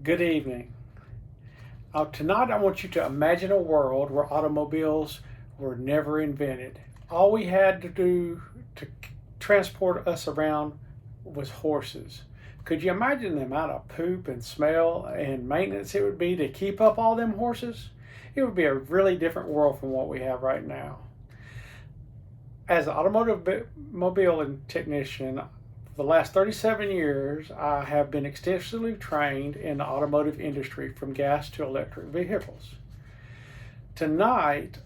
Good evening. Tonight I want you to imagine a world where automobiles were never invented. All we had to do to transport us around was horses. Could you imagine the amount of poop and smell and maintenance it would be to keep up all them horses? It would be a really different world from what we have right now. As an automotive mobile and technician, for the last 37 years, I have been extensively trained in the automotive industry from gas to electric vehicles. Tonight,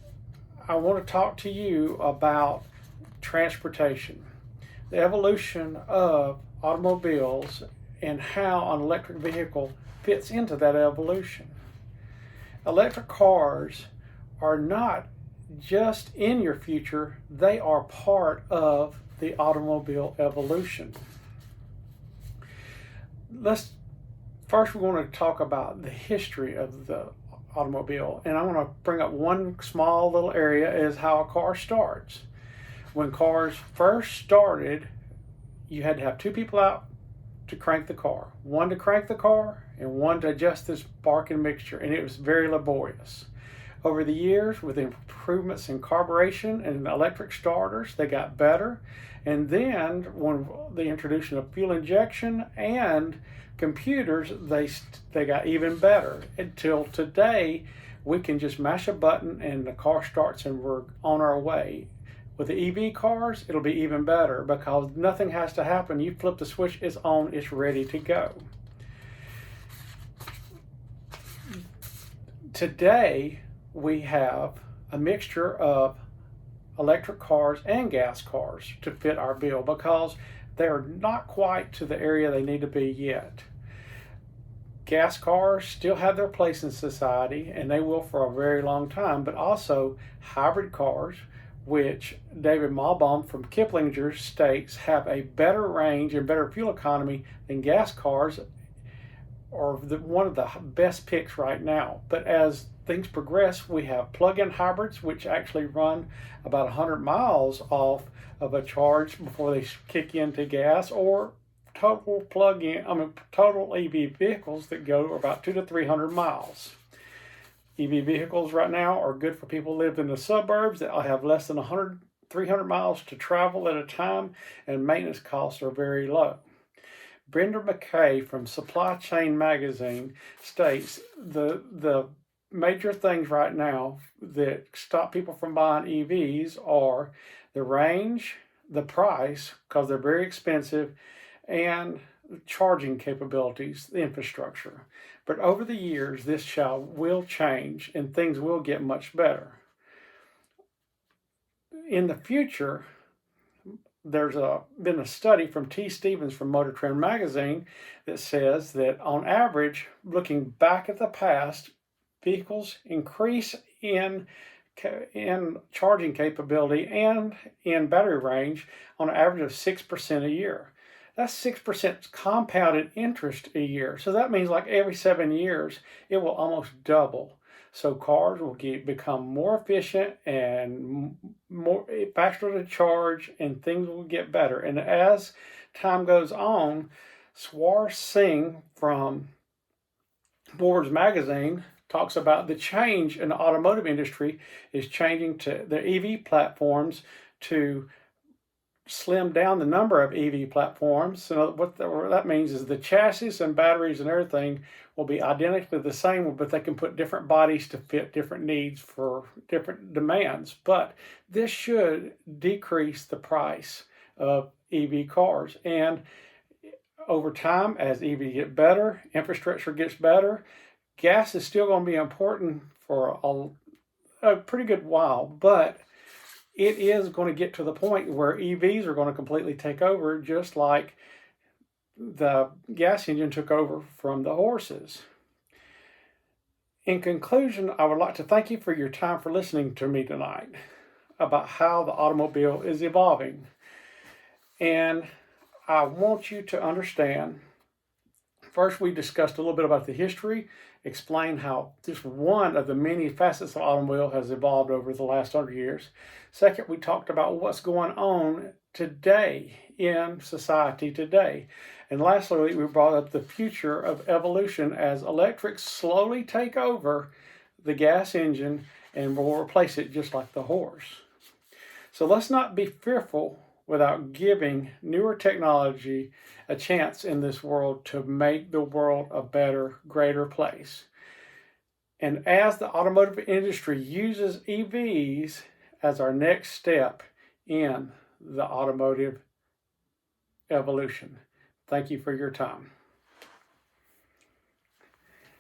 I want to talk to you about transportation, the evolution of automobiles, and how an electric vehicle fits into that evolution. Electric cars are not just in your future, they are part of the automobile evolution. First we're going to talk about the history of the automobile, and I want to bring up one small little area is how a car starts. When cars first started, you had to have two people out to crank the car, one to crank the car and one to adjust this sparking mixture, and it was very laborious. Over the years, with improvements in carburation and electric starters, they got better. And then, when the introduction of fuel injection and computers, they got even better. Until today, we can just mash a button and the car starts and we're on our way. With the EV cars, it'll be even better because nothing has to happen. You flip the switch, it's on, it's ready to go. Today, we have a mixture of electric cars and gas cars to fit our bill because they're not quite to the area they need to be yet. Gas cars still have their place in society, and they will for a very long time, but also hybrid cars, which David Malbaum from Kiplinger states have a better range and better fuel economy than gas cars, are one of the best picks right now. But as things progress, we have plug-in hybrids, which actually run about 100 miles off of a charge before they kick into gas, or total EV vehicles that go about 200 to 300 miles. EV vehicles right now are good for people who live in the suburbs that have less than 300 miles to travel at a time, and maintenance costs are very low. Brenda McKay from Supply Chain Magazine states the major things right now that stop people from buying EVs are the range, the price, because they're very expensive, and charging capabilities, the infrastructure. But over the years, this will change and things will get much better. In the future, there's been a study from T. Stevens from Motor Trend Magazine that says that on average, looking back at the past, vehicles increase in charging capability and in battery range on an average of 6% a year. That's 6% compounded interest a year. So that means like every 7 years, it will almost double. So cars will become more efficient and more faster to charge, and things will get better. And as time goes on, Swar Singh from Forbes magazine talks about the change in the automotive industry is changing to the EV platforms to slim down the number of EV platforms. So what that means is the chassis and batteries and everything will be identically the same, but they can put different bodies to fit different needs for different demands. But this should decrease the price of EV cars. And over time, as EV get better, infrastructure gets better, gas is still going to be important for a pretty good while, but it is going to get to the point where EVs are going to completely take over, just like the gas engine took over from the horses. In conclusion, I would like to thank you for your time for listening to me tonight about how the automobile is evolving. And I want you to understand, first we discussed a little bit about the history, explain how just one of the many facets of automobile has evolved over the last 100 years. Second, we talked about what's going on today in society today. And lastly, we brought up the future of evolution as electrics slowly take over the gas engine and will replace it just like the horse. So let's not be fearful without giving newer technology a chance in this world to make the world a better, greater place. And as the automotive industry uses EVs as our next step in the automotive evolution. Thank you for your time.